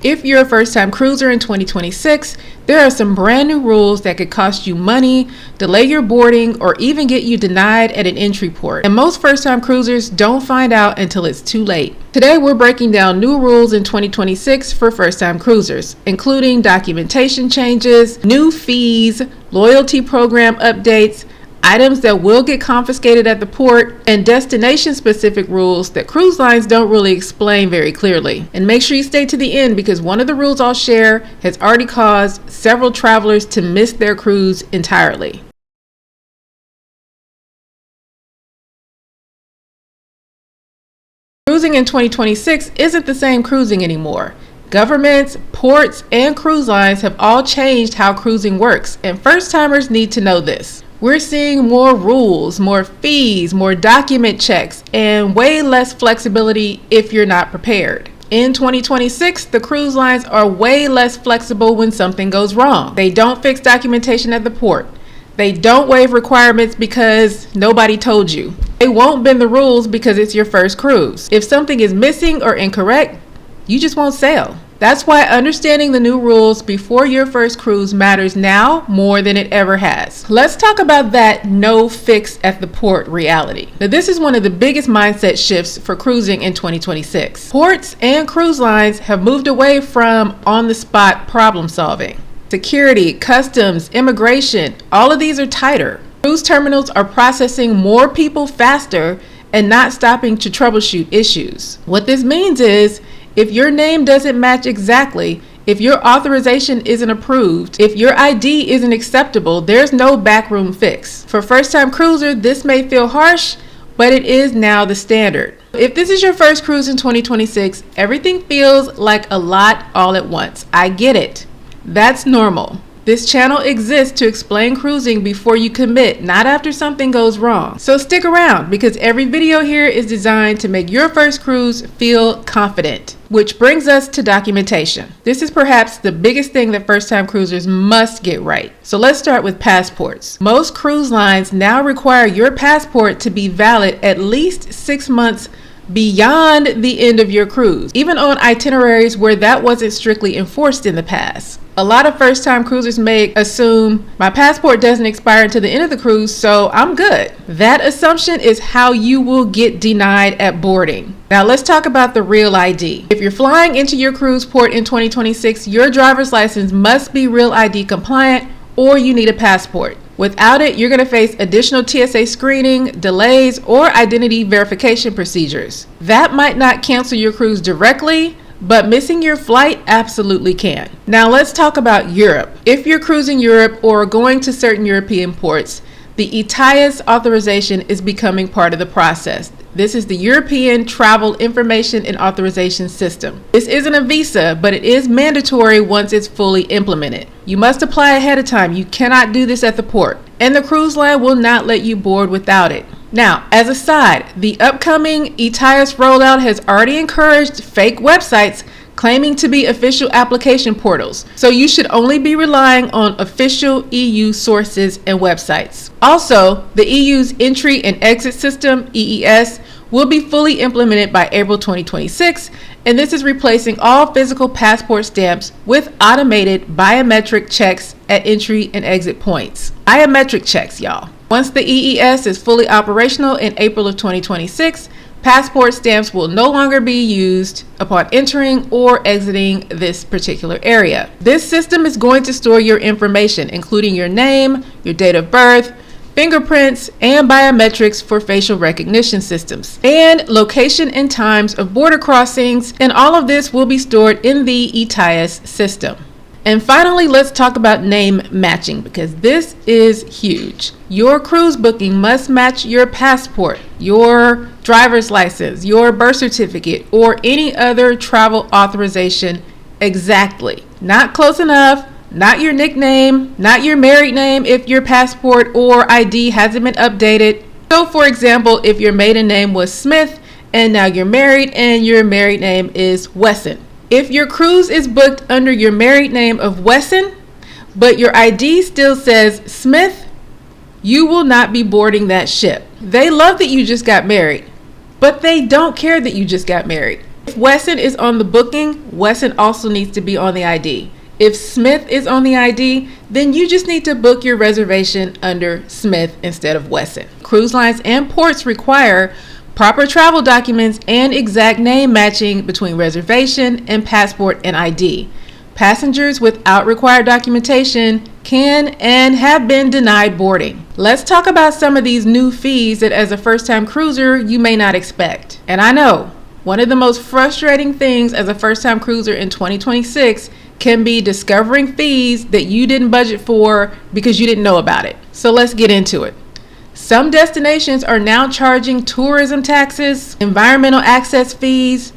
If you're a first-time cruiser in 2026, there are some brand new rules that could cost you money, delay your boarding, or even get you denied at an entry port. And most first-time cruisers don't find out until it's too late. Today, we're breaking down new rules in 2026 for first-time cruisers, including documentation changes, new fees, loyalty program updates, items that will get confiscated at the port, and destination-specific rules that cruise lines don't really explain very clearly. And make sure you stay to the end because one of the rules I'll share has already caused several travelers to miss their cruise entirely. Cruising in 2026 isn't the same cruising anymore. Governments, ports, and cruise lines have all changed how cruising works, and first-timers need to know this. We're seeing more rules, more fees, more document checks, and way less flexibility if you're not prepared. In 2026, the cruise lines are way less flexible when something goes wrong. They don't fix documentation at the port. They don't waive requirements because nobody told you. They won't bend the rules because it's your first cruise. If something is missing or incorrect, you just won't sail. That's why understanding the new rules before your first cruise matters now more than it ever has. Let's talk about that no fix at the port reality. Now, this is one of the biggest mindset shifts for cruising in 2026. Ports and cruise lines have moved away from on-the-spot problem solving. Security, customs, immigration, all of these are tighter. Cruise terminals are processing more people faster and not stopping to troubleshoot issues. What this means is, if your name doesn't match exactly, if your authorization isn't approved, if your ID isn't acceptable, there's no backroom fix. For first-time cruiser, this may feel harsh, but it is now the standard. If this is your first cruise in 2026, everything feels like a lot all at once. I get it. That's normal. This channel exists to explain cruising before you commit, not after something goes wrong. So stick around because every video here is designed to make your first cruise feel confident. Which brings us to documentation. This is perhaps the biggest thing that first-time cruisers must get right. So let's start with passports. Most cruise lines now require your passport to be valid at least 6 months beyond the end of your cruise, even on itineraries where that wasn't strictly enforced in the past. A lot of first-time cruisers may assume my passport doesn't expire until the end of the cruise, so I'm good. That assumption is how you will get denied at boarding. Now let's talk about the real ID. If you're flying into your cruise port in 2026, your driver's license must be real ID compliant or you need a passport. Without it, you're going to face additional TSA screening, delays, or identity verification procedures. That might not cancel your cruise directly, but missing your flight absolutely can. Now let's talk about Europe. If you're cruising Europe or going to certain European ports, the ETIAS authorization is becoming part of the process. This is the European Travel Information and Authorization System. This isn't a visa, but it is mandatory once it's fully implemented. You must apply ahead of time. You cannot do this at the port, and the cruise line will not let you board without it. Now, as a side, the upcoming ETIAS rollout has already encouraged fake websites claiming to be official application portals, so you should only be relying on official EU sources and websites. Also, the EU's entry and exit system, EES, will be fully implemented by April 2026, and this is replacing all physical passport stamps with automated biometric checks at entry and exit points. Biometric checks, y'all. Once the EES is fully operational in April of 2026, passport stamps will no longer be used upon entering or exiting this particular area. This system is going to store your information, including your name, your date of birth, fingerprints, and biometrics for facial recognition systems, and location and times of border crossings, and all of this will be stored in the ETIAS system. And finally, let's talk about name matching because this is huge. Your cruise booking must match your passport, your driver's license, your birth certificate, or any other travel authorization exactly. Not close enough, not your nickname, not your married name if your passport or ID hasn't been updated. So for example, if your maiden name was Smith and now you're married and your married name is Wesson. If your cruise is booked under your married name of Wesson, but your ID still says Smith, you will not be boarding that ship. They love that you just got married, but they don't care that you just got married. Wesson is on the booking, Wesson also needs to be on the ID. If Smith is on the ID, then you just need to book your reservation under Smith instead of Wesson. Cruise lines and ports require proper travel documents and exact name matching between reservation and passport and ID. Passengers without required documentation can and have been denied boarding. Let's talk about some of these new fees that as a first-time cruiser you may not expect. And I know, one of the most frustrating things as a first-time cruiser in 2026 can be discovering fees that you didn't budget for because you didn't know about it. So let's get into it. Some destinations are now charging tourism taxes, environmental access fees,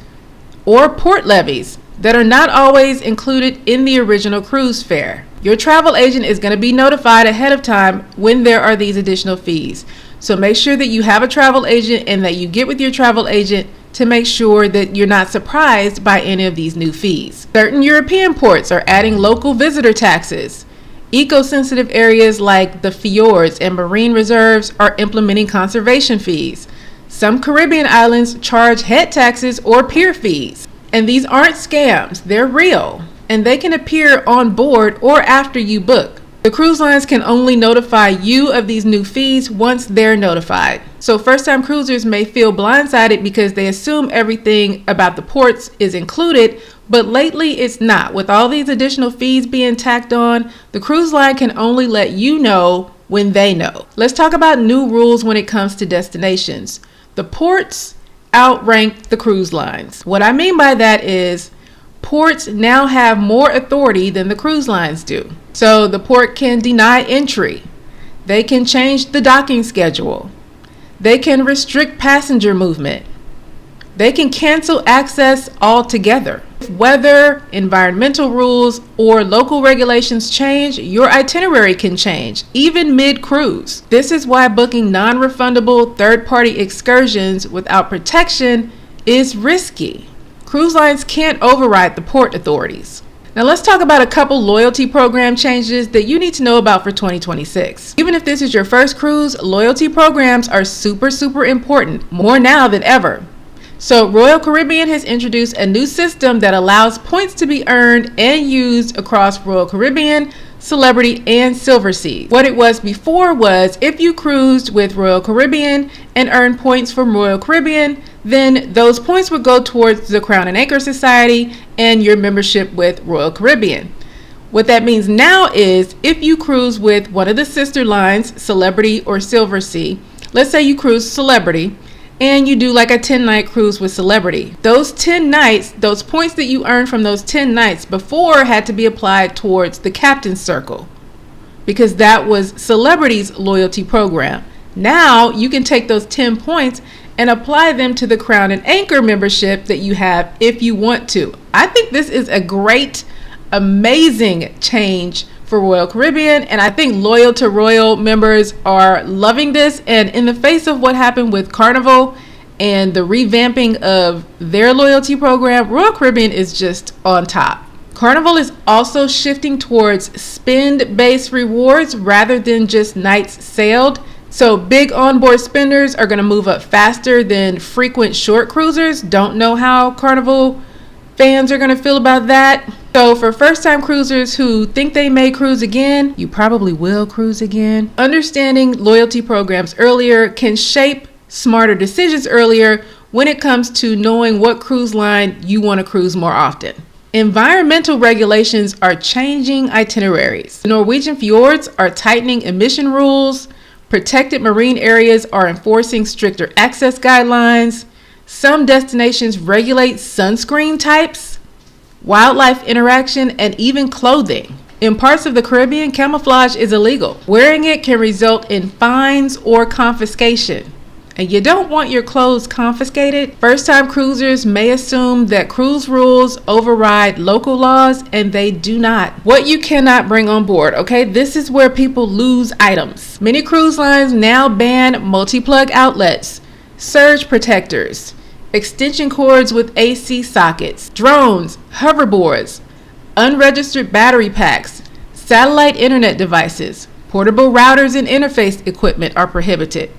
or port levies that are not always included in the original cruise fare. Your travel agent is going to be notified ahead of time when there are these additional fees. So make sure that you have a travel agent and that you get with your travel agent to make sure that you're not surprised by any of these new fees. Certain European ports are adding local visitor taxes. Eco-sensitive areas like the fjords and marine reserves are implementing conservation fees. Some Caribbean islands charge head taxes or pier fees. And these aren't scams, they're real. And they can appear on board or after you book. The cruise lines can only notify you of these new fees once they're notified. So first-time cruisers may feel blindsided because they assume everything about the ports is included, but lately it's not. With all these additional fees being tacked on, the cruise line can only let you know when they know. Let's talk about new rules when it comes to destinations. The ports outrank the cruise lines. What I mean by that is ports now have more authority than the cruise lines do. So the port can deny entry. They can change the docking schedule. They can restrict passenger movement. They can cancel access altogether. If weather, environmental rules, or local regulations change, your itinerary can change, even mid-cruise. This is why booking non-refundable third-party excursions without protection is risky. Cruise lines can't override the port authorities. Now let's talk about a couple loyalty program changes that you need to know about for 2026. Even if this is your first cruise, loyalty programs are super important, more now than ever. So Royal Caribbean has introduced a new system that allows points to be earned and used across Royal Caribbean, Celebrity, and Silversea. What it was before was if you cruised with Royal Caribbean and earned points from Royal Caribbean, then those points would go towards the Crown and Anchor Society and your membership with Royal Caribbean. What that means now is if you cruise with one of the sister lines, Celebrity or Silversea, let's say you cruise Celebrity, and you do like a 10-night cruise with Celebrity. Those 10 nights, those points that you earned from those 10 nights before had to be applied towards the Captain's Circle because that was Celebrity's loyalty program. Now you can take those 10 points and apply them to the Crown and Anchor membership that you have if you want to. I think this is a great, amazing change for Royal Caribbean, and I think loyal to Royal members are loving this. And in the face of what happened with Carnival and the revamping of their loyalty program, Royal Caribbean is just on top. Carnival is also shifting towards spend-based rewards rather than just nights sailed. So big onboard spenders are going to move up faster than frequent short cruisers. Don't know how Carnival fans are going to feel about that. So for first-time cruisers who think they may cruise again, you probably will cruise again. Understanding loyalty programs earlier can shape smarter decisions earlier when it comes to knowing what cruise line you want to cruise more often. Environmental regulations are changing itineraries. The Norwegian fjords are tightening emission rules. Protected marine areas are enforcing stricter access guidelines. Some destinations regulate sunscreen types, wildlife interaction, and even clothing. In parts of the Caribbean, camouflage is illegal. Wearing it can result in fines or confiscation. And you don't want your clothes confiscated. First-time cruisers may assume that cruise rules override local laws, and they do not. What you cannot bring on board, okay? This is where people lose items. Many cruise lines now ban multi-plug outlets, surge protectors, extension cords with AC sockets, drones, hoverboards, unregistered battery packs, satellite internet devices, portable routers and interface equipment are prohibited.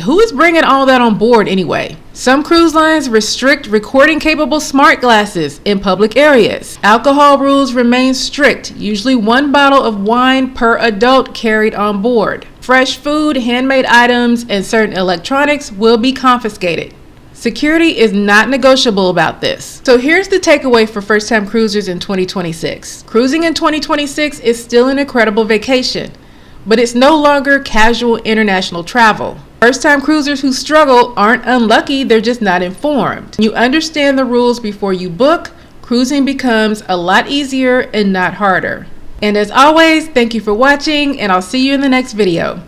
Who is bringing all that on board anyway? Some cruise lines restrict recording-capable smart glasses in public areas. Alcohol rules remain strict, usually 1 bottle of wine per adult carried on board. Fresh food, handmade items, and certain electronics will be confiscated. Security is not negotiable about this. So here's the takeaway for first-time cruisers in 2026. Cruising in 2026 is still an incredible vacation, but it's no longer casual international travel. First-time cruisers who struggle aren't unlucky, they're just not informed. When you understand the rules before you book, cruising becomes a lot easier and not harder. And as always, thank you for watching, and I'll see you in the next video.